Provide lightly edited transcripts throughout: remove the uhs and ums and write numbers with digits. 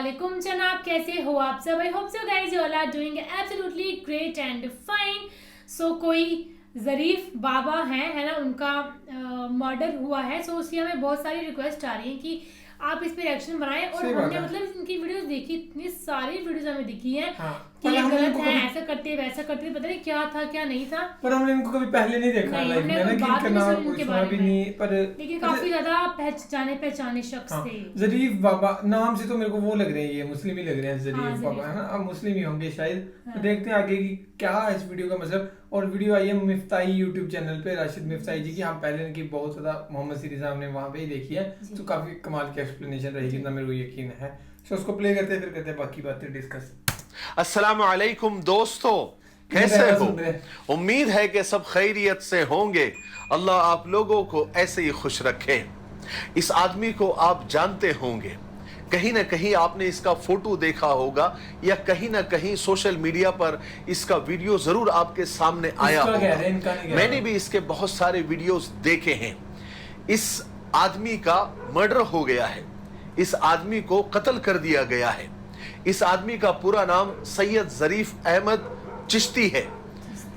Assalamualaikum जनाब, कैसे हो आप सब? I hope so guys you all are doing absolutely great and fine. So कोई ज़रीफ बाबा हैं है ना, उनका मर्डर हुआ है. सो उसकी हमें बहुत सारी रिक्वेस्ट आ रही हैं कि आप इस पे रिएक्शन बनाएं. और हमने मतलब इनकी वीडियोस देखी, इतनी सारी वीडियोस हमें दिखी हैं कि ये गलत है, ऐसा करते वैसा करते, पता नहीं क्या था क्या नहीं था. पर हमने इनको कभी पहले नहीं देखा लाइफ में ना, कि इनका नाम कोई सुना भी नहीं. पर लेकिन काफी ज्यादा पहचाने शख्स थे. ज़रीफ बाबा नाम से तो मेरे को वो लग रहे हैं, ये मुस्लिम ही लग रहे हैं. ज़रीफ बाबा है ना, अब मुस्लिम ही होंगे शायद. तो देखते हैं आगे की क्या है इस वीडियो का मतलब. और वीडियो आई है मिफ्ताही यूट्यूब चैनल पे, राशिद मिफ्ताही जी की. हम पहले इनकी बहुत ज्यादा मोहम्मद सीरीज हमने वहाँ पे ही देखी है, तो काफी कमाल की एक्सप्लेनेशन रहेगी ना, मेरे को यकीन है. सो उसको प्ले करते हैं, फिर करते हैं बाकी बातें डिस्कस. अस्सलामु अलैकुम दोस्तों, कैसे हो? उम्मीद है कि सब खैरियत से होंगे. अल्लाह आप लोगों को ऐसे ही खुश रखे. इस आदमी को आप जानते होंगे, कहीं ना कहीं आपने इसका फोटो देखा होगा या कहीं ना कहीं सोशल मीडिया पर इसका वीडियो जरूर आपके सामने आया होगा. मैंने भी इसके बहुत सारे वीडियोस देखे हैं. इस आदमी का मर्डर हो गया है, इस आदमी को कत्ल कर दिया गया है. इस आदमी का पूरा नाम सैयद ज़रीफ अहमद चिश्ती है,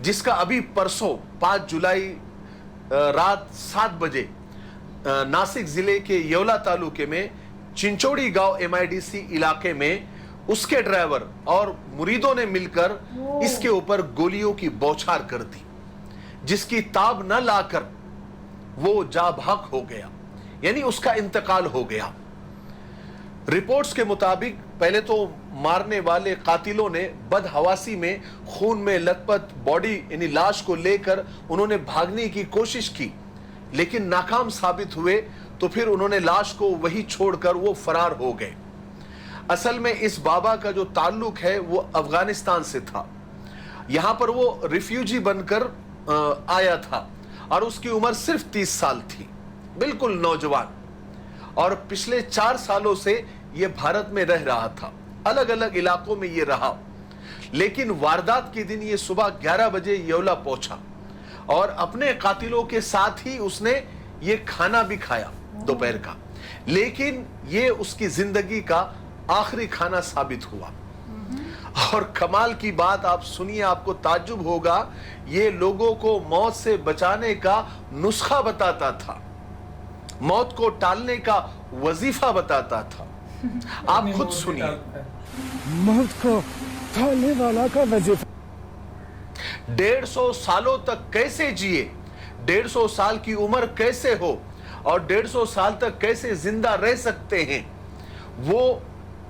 जिसका अभी परसों 5 जुलाई रात 7 बजे नासिक जिले के येवला तालुके में चिंचोड़ी गांव MIDC इलाके में उसके ड्राइवर और मुरीदों ने मिलकर इसके ऊपर गोलियों की बौछार कर दी, जिसकी ताब न लाकर वो जाबाक हो गया, यानी उसका इंतकाल हो गया. रिपोर्ट्स के मुताबिक पहले तो मारने वाले कातिलों ने बदहवासी में खून में लथपथ बॉडी यानी लाश को लेकर उन्होंने भागने की कोशिश की, लेकिन नाकाम साबित हुए. तो फिर उन्होंने लाश को वही छोड़कर वो फरार हो गए. असल में इस बाबा का जो ताल्लुक है वो अफगानिस्तान से था. यहां पर वो रिफ्यूजी बनकर आया था और उसकी उम्र सिर्फ 30 साल थी, बिल्कुल नौजवान. और पिछले 4 सालों से ये भारत में रह रहा था, अलग अलग इलाकों में ये रहा. लेकिन वारदात के दिन ये सुबह 11 बजे येवला पहुंचा और अपने कातिलों के साथ ही उसने ये खाना भी खाया दोपहर का. लेकिन ये उसकी जिंदगी का आखिरी खाना साबित हुआ. और कमाल की बात आप सुनिए, आपको ताज्जुब होगा. ये लोगों को मौत से बचाने का नुस्खा बताता था, मौत को टालने का वजीफा बताता था. आप खुद सुनिए. मौत को टालने वाला का वजीफा. 150 सालों तक कैसे जिए, 150 साल की उम्र कैसे हो और 150 साल तक कैसे जिंदा रह सकते हैं, वो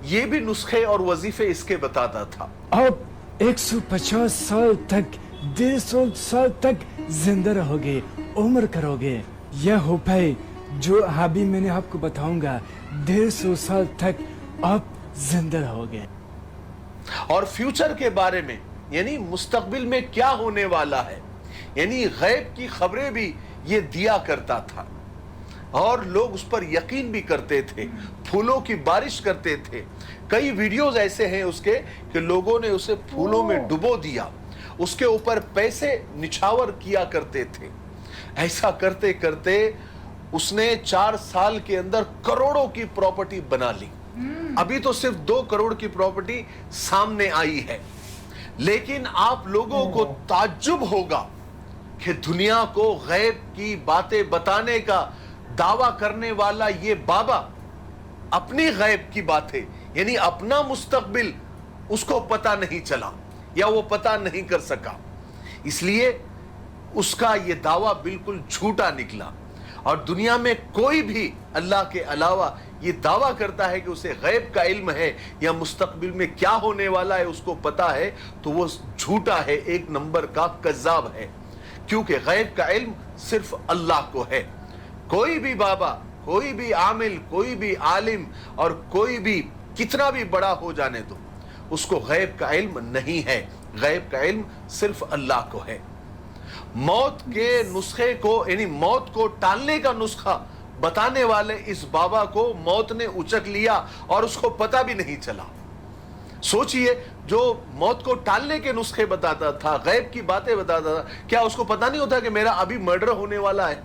ये भी नुस्खे और वजीफे इसके बताता था. आप 150 साल तक 150 साल तक जिंदा रहोगे, उम्र करोगे. यह हो पाए जो अभी मैंने आपको बताऊंगा, 150 साल तक आप जिंदा रहोगे. और फ्यूचर के बारे में, यानी मुस्तकबिल में क्या होने वाला है, यानी गैब की खबरें भी ये दिया करता था और लोग उस पर यकीन भी करते थे, फूलों की बारिश करते थे. कई वीडियोस ऐसे हैं उसके कि लोगों ने उसे फूलों में डुबो दिया, उसके ऊपर पैसे निछावर किया करते थे. ऐसा करते करते उसने 4 साल के अंदर करोड़ों की प्रॉपर्टी बना ली. अभी तो सिर्फ 2 करोड़ की प्रॉपर्टी सामने आई है. लेकिन आप लोगों को ताज्जुब होगा कि दुनिया को गैब की बातें बताने का दावा करने वाला ये बाबा अपनी गैब की बातें, यानी अपना मुस्तकबिल उसको पता नहीं चला या वो पता नहीं कर सका, इसलिए उसका ये दावा बिल्कुल झूठा निकला. और दुनिया में कोई भी अल्लाह के अलावा ये दावा करता है कि उसे गैब का इल्म है या मुस्तकबिल में क्या होने वाला है उसको पता है, तो वो झूठा है, एक नंबर का कज़्ज़ाब है. क्योंकि गैब का इल्म सिर्फ अल्लाह को है. कोई भी बाबा, कोई भी आमिल, कोई भी आलिम और कोई भी कितना भी बड़ा हो जाने दो, उसको गैब का इल्म नहीं है. गैब का इल्म सिर्फ अल्लाह को है. मौत के नुस्खे को, यानी मौत को टालने का नुस्खा बताने वाले इस बाबा को मौत ने उचक लिया और उसको पता भी नहीं चला. सोचिए, जो मौत को टालने के नुस्खे बताता था, गैब की बातें बताता था, क्या उसको पता नहीं होता कि मेरा अभी मर्डर होने वाला है?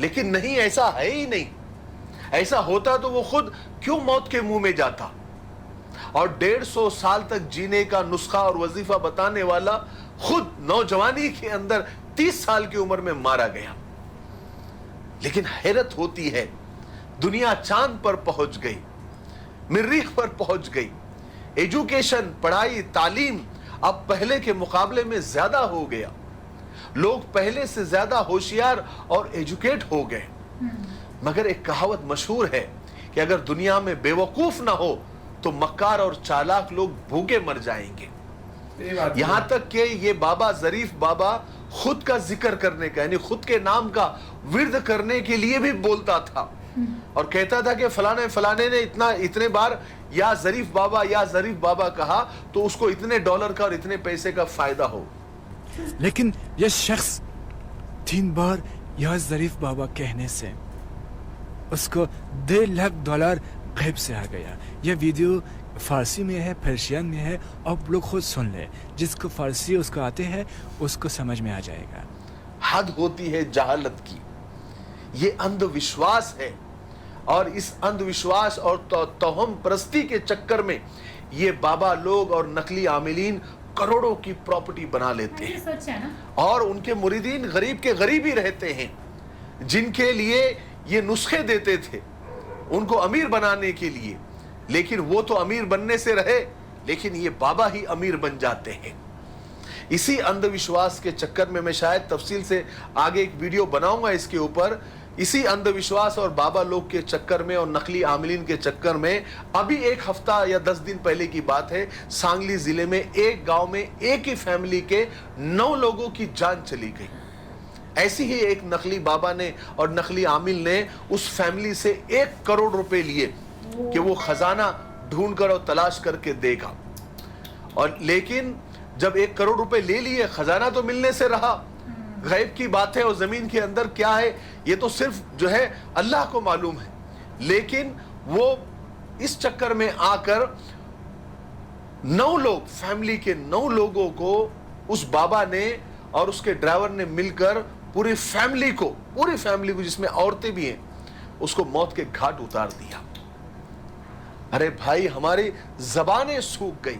लेकिन नहीं, ऐसा है ही नहीं. ऐसा होता तो वो खुद क्यों मौत के मुंह में जाता? और 150 साल तक जीने का नुस्खा और वजीफा बताने वाला खुद नौजवानी के अंदर 30 साल की उम्र में मारा गया। लेकिन हैरत होती है, दुनिया चांद पर पहुंच गई, मरीख पर पहुंच गई। एजुकेशन, पढ़ाई, तालीम अब पहले के मुकाबले में ज्यादा हो गया। लोग पहले से ज्यादा होशियार और एजुकेट हो गए। मगर एक कहावत मशहूर है कि अगर दुनिया में बेवकूफ ना हो तो मक्कार और चालाक लोग भूखे मर जाएंगे। यहां तक कि ये बाबा ज़रीफ बाबा खुद का जिक्र करने का, यानी खुद के नाम का विर्द करने के लिए भी बोलता था और कहता था कि फलाने फलाने ने इतने बार या ज़रीफ बाबा कहा तो उसको इतने डॉलर का और इतने पैसे का फायदा हो। लेकिन यह शख्स 3 बार या ज़रीफ बाबा कहने से उसको $1.5 लाख गैब से आ गया। यह वीडियो फारसी में है, पर्शियन में है, आप लोग खुद सुन ले। जिसको फारसी उसको आते हैं उसको समझ में आ जाएगा। हद होती है जहालत की, ये अंधविश्वास है और इस अंधविश्वास और तोहम परस्ती के चक्कर में ये बाबा लोग और नकली आमिलीन करोड़ों की प्रॉपर्टी बना लेते हैं। सच है ना? और उनके मुरीदीन गरीब के गरीब ही रहते हैं। जिनके लिए ये नुस्खे देते थे उनको अमीर बनाने के लिए, लेकिन वो तो अमीर बनने से रहे, लेकिन ये बाबा ही अमीर बन जाते हैं। इसी अंधविश्वास के चक्कर में मैं शायद तफसील से आगे एक वीडियो बनाऊंगा इसके ऊपर। इसी अंधविश्वास और बाबा लोग के चक्कर में और नकली आमिलीन के चक्कर में अभी 1 हफ्ता या 10 दिन पहले की बात है, सांगली जिले में एक गांव में एक ही फैमिली के 9 लोगों की जान चली गई। ऐसी ही एक नकली बाबा ने और नकली आमिल ने उस फैमिली से 1 करोड़ रुपए लिए कि वो खजाना ढूंढकर और तलाश करके देगा। और लेकिन जब 1 करोड़ रुपए ले लिए, खजाना तो मिलने से रहा, गैब की बात है और जमीन के अंदर क्या है ये तो सिर्फ जो है अल्लाह को मालूम है। लेकिन वो इस चक्कर में आकर 9 लोग, फैमिली के 9 लोगों को उस बाबा ने और उसके ड्राइवर ने मिलकर पूरी फैमिली को जिसमें औरतें भी हैं, उसको मौत के घाट उतार दिया। अरे भाई, हमारी जबानें सूख गई,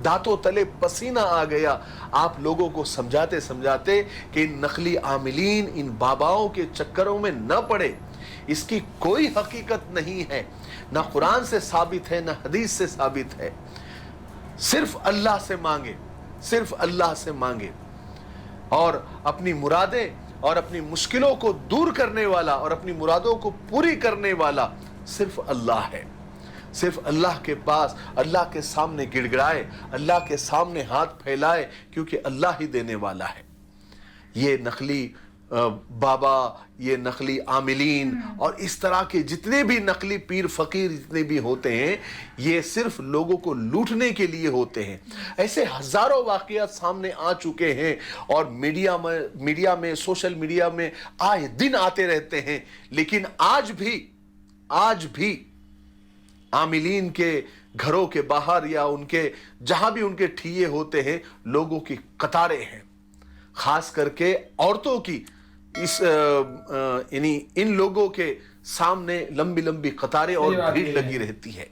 दांतों तले पसीना आ गया आप लोगों को समझाते समझाते कि इन नकली आमिलीन, इन बाबाओं के चक्करों में न पड़े। इसकी कोई हकीकत नहीं है, ना कुरान से साबित है, ना हदीस से साबित है। सिर्फ अल्लाह से मांगे, सिर्फ अल्लाह से मांगे। और अपनी मुरादें और अपनी मुश्किलों को दूर करने वाला और अपनी मुरादों को पूरी करने वाला सिर्फ अल्लाह है। सिर्फ अल्लाह के पास, अल्लाह के सामने गिड़गिड़ाए, अल्लाह के सामने हाथ फैलाए, क्योंकि अल्लाह ही देने वाला है। ये नकली बाबा, ये नकली आमिलीन और इस तरह के जितने भी नकली पीर फकीर जितने भी होते हैं, ये सिर्फ लोगों को लूटने के लिए होते हैं। ऐसे हजारों वाकयात सामने आ चुके हैं और मीडिया में सोशल मीडिया में आए दिन आते रहते हैं। लेकिन आज भी आमिलीन के घरों के बाहर या उनके जहां भी उनके ठिये होते हैं, लोगों की कतारें हैं, खास करके औरतों की इन लोगों के सामने लंबी लंबी कतारें और भीड़ लगी रहती है।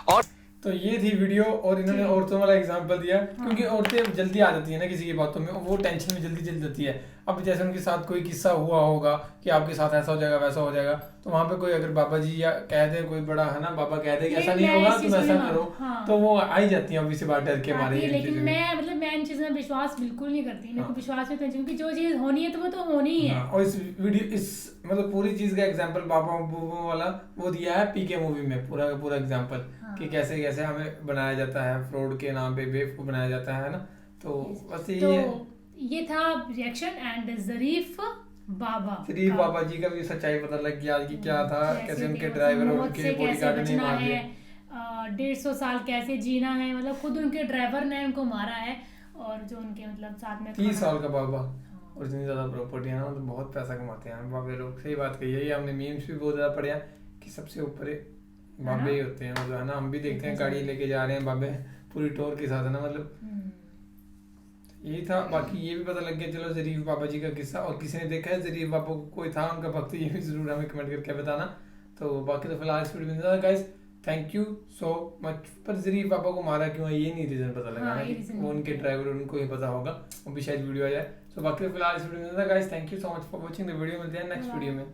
और तो ये थी वीडियो और इन्होंने औरतों वाला एग्जांपल दिया, क्योंकि औरतें जल्दी आ जाती है ना किसी की बातों में, वो टेंशन में जल्दी चल जाती है। अब जैसे उनके साथ कोई किस्सा हुआ होगा कि आपके साथ ऐसा हो जाएगा वैसा हो जाएगा, तो वहाँ पे कोई अगर बाबा जी या कह दे, कोई बड़ा है ना बाबा कह दे कि ऐसा नहीं होगा तुम ऐसा करो, तो वो आ ही जाती है ऑब्वियसली बात, डर के मारे। लेकिन मैं इन चीज़ों में विश्वास बिल्कुल नहीं करती। मेरे को विश्वास में क्योंकि जो चीज़ होनी है तो वो तो होनी ही है। और इस मतलब पूरी चीज का एग्जांपल बाबा वाला वो दिया है पीके मूवी में, पूरा का पूरा एग्जांपल कि कैसे कैसे हमें बनाया जाता है, फ्रॉड के नाम पे बेवकूफ बनाया जाता है ना। तो बस ये था रिएक्शन एंड ज़रीफ बाबा जी का भी सच्चाई पता लग गया कि क्या था, कैसे उनके ड्राइवर और उनके बॉडीगार्ड ने मार दिया, 150 साल कैसे जीना है, मतलब खुद उनके ड्राइवर ने उनको मारा है। और जो उनके मतलब साथ में 30 साल का बाबा और इतनी ज्यादा प्रॉपर्टी है ना, तो बहुत पैसा कमाते हैं बाबे लोग। सही बात कही है, ये हमने मीम्स भी बहुत ज्यादा पढ़े कि सबसे ऊपर बाबे ही होते हैं, मतलब है ना। हम भी देखते हैं गाड़ी लेके जा रहे हैं बाबे पूरी टोर के साथ है ना, मतलब यही था। बाकी ये भी पता लग गया चलो ज़रीफ बाबा जी का किस्सा, और किसी ने देखा है ज़रीफ बाबा को कोई था उनका भक्त, ये भी जरूर हमें कमेंट करके बताना। तो बाकी तो फिलहाल इस वीडियो में guys thank you so much. पर ज़रीफ पापा को मारा क्यों है ये नहीं रीजन पता लगा हाँ, ना ये कि reason वो नहीं उनके पता। ड्राइवर उनको ही पता होगा, वो भी शायद वीडियो आ जाए। सो बाकी फिलहाल इस वीडियो में guys thank you so much for watching the video, मिलते हैं नेक्स्ट वीडियो में।